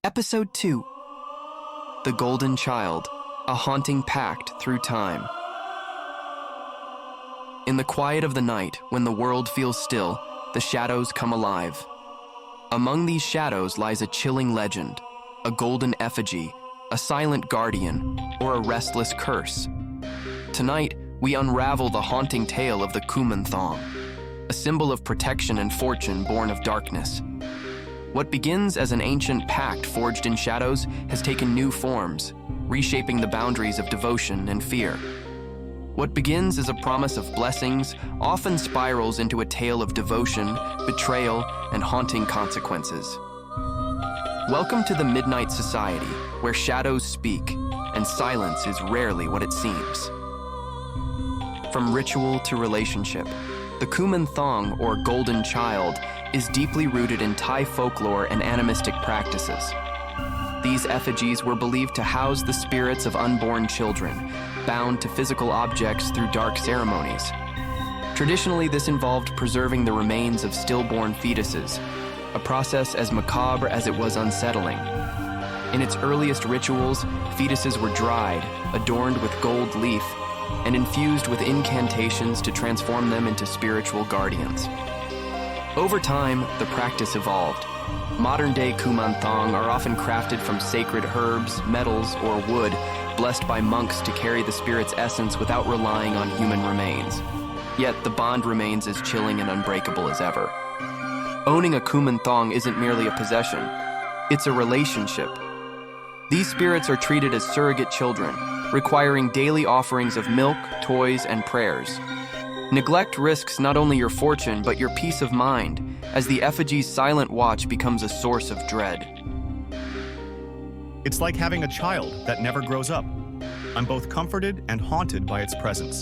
Episode 2, The Golden Child, A Haunting Pact Through Time. In the quiet of the night, when the world feels still, the shadows come alive. Among these shadows lies a chilling legend, a golden effigy, a silent guardian, or a restless curse. Tonight, we unravel the haunting tale of the Kuman Thong, a symbol of protection and fortune born of darkness. What begins as an ancient pact forged in shadows has taken new forms, reshaping the boundaries of devotion and fear. What begins as a promise of blessings often spirals into a tale of devotion, betrayal, and haunting consequences. Welcome to the Midnight Society, where shadows speak, and silence is rarely what it seems. From ritual to relationship, the Kuman Thong, or Golden Child, is deeply rooted in Thai folklore and animistic practices. These effigies were believed to house the spirits of unborn children, bound to physical objects through dark ceremonies. Traditionally, this involved preserving the remains of stillborn fetuses, a process as macabre as it was unsettling. In its earliest rituals, fetuses were dried, adorned with gold leaf, and infused with incantations to transform them into spiritual guardians. Over time, the practice evolved. Modern-day Kuman Thong are often crafted from sacred herbs, metals, or wood, blessed by monks to carry the spirit's essence without relying on human remains. Yet the bond remains as chilling and unbreakable as ever. Owning a Kuman Thong isn't merely a possession, it's a relationship. These spirits are treated as surrogate children, requiring daily offerings of milk, toys, and prayers. Neglect risks not only your fortune, but your peace of mind, as the effigy's silent watch becomes a source of dread. It's like having a child that never grows up. I'm both comforted and haunted by its presence.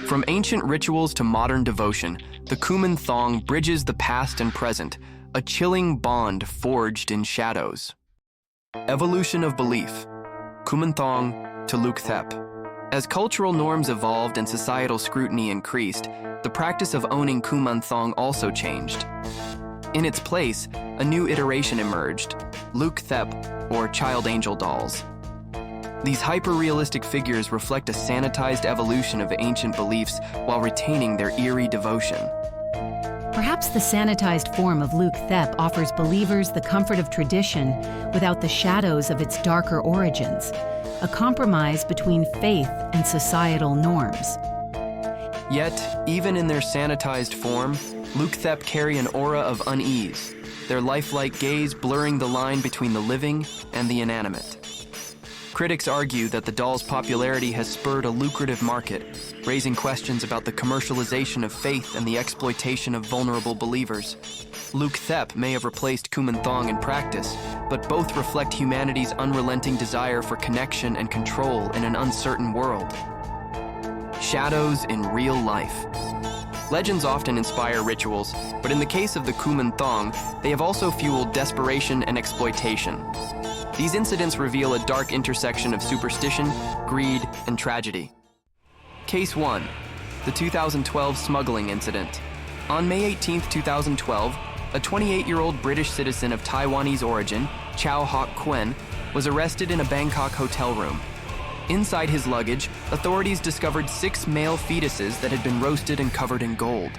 From ancient rituals to modern devotion, the Kuman Thong bridges the past and present, a chilling bond forged in shadows. Evolution of belief. Kuman Thong to Luk Thep. As cultural norms evolved and societal scrutiny increased, the practice of owning Kuman Thong also changed. In its place, a new iteration emerged, Luk Thep, or child angel dolls. These hyper-realistic figures reflect a sanitized evolution of ancient beliefs while retaining their eerie devotion. Perhaps the sanitized form of Luk Thep offers believers the comfort of tradition without the shadows of its darker origins, a compromise between faith and societal norms. Yet, even in their sanitized form, Luk Thep carry an aura of unease, their lifelike gaze blurring the line between the living and the inanimate. Critics argue that the doll's popularity has spurred a lucrative market, raising questions about the commercialization of faith and the exploitation of vulnerable believers. Luk Thep may have replaced Kuman Thong in practice, but both reflect humanity's unrelenting desire for connection and control in an uncertain world. Shadows in real life. Legends often inspire rituals, but in the case of the Kuman Thong, they have also fueled desperation and exploitation. These incidents reveal a dark intersection of superstition, greed, and tragedy. Case 1. The 2012 smuggling incident. On May 18, 2012, a 28-year-old British citizen of Taiwanese origin, Chow Hock Quen, was arrested in a Bangkok hotel room. Inside his luggage, authorities discovered 6 male fetuses that had been roasted and covered in gold.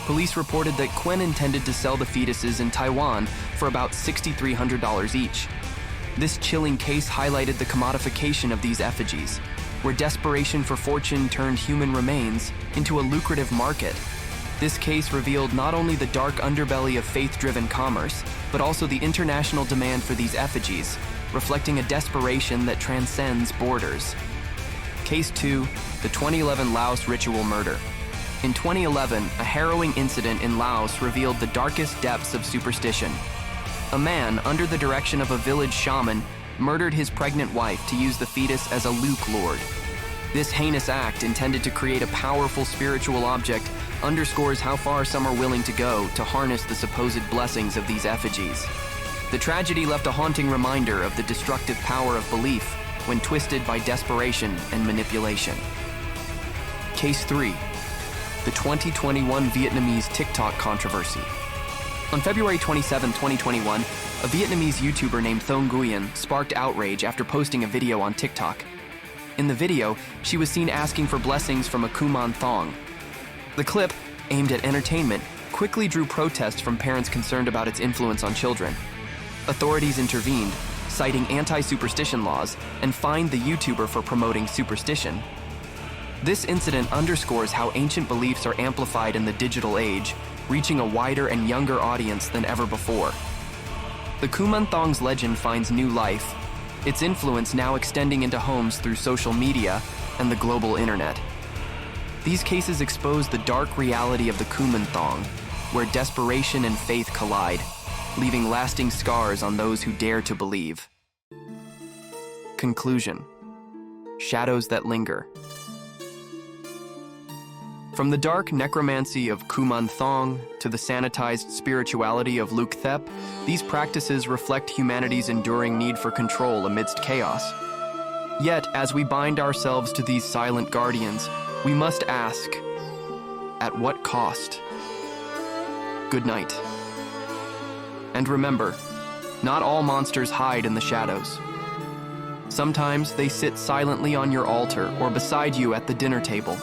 Police reported that Quen intended to sell the fetuses in Taiwan for about $6,300 each. This chilling case highlighted the commodification of these effigies, where desperation for fortune turned human remains into a lucrative market. This case revealed not only the dark underbelly of faith-driven commerce, but also the international demand for these effigies, reflecting a desperation that transcends borders. Case 2, the 2011 Laos ritual murder. In 2011, a harrowing incident in Laos revealed the darkest depths of superstition. A man, under the direction of a village shaman, murdered his pregnant wife to use the fetus as a Luk lord. This heinous act, intended to create a powerful spiritual object, underscores how far some are willing to go to harness the supposed blessings of these effigies. The tragedy left a haunting reminder of the destructive power of belief when twisted by desperation and manipulation. Case 3. The 2021 Vietnamese TikTok controversy. On February 27, 2021, a Vietnamese YouTuber named Thong Nguyen sparked outrage after posting a video on TikTok. In the video, she was seen asking for blessings from a Kuman Thong. The clip, aimed at entertainment, quickly drew protests from parents concerned about its influence on children. Authorities intervened, citing anti-superstition laws, and fined the YouTuber for promoting superstition. This incident underscores how ancient beliefs are amplified in the digital age, reaching a wider and younger audience than ever before. The Kuman Thong's legend finds new life, its influence now extending into homes through social media and the global internet. These cases expose the dark reality of the Kuman Thong, where desperation and faith collide, leaving lasting scars on those who dare to believe. Conclusion: shadows that linger. From the dark necromancy of Kuman Thong to the sanitized spirituality of Luk Thep, these practices reflect humanity's enduring need for control amidst chaos. Yet, as we bind ourselves to these silent guardians, we must ask, at what cost? Good night. And remember, not all monsters hide in the shadows. Sometimes they sit silently on your altar or beside you at the dinner table.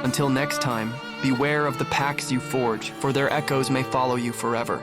Until next time, beware of the pacts you forge, for their echoes may follow you forever.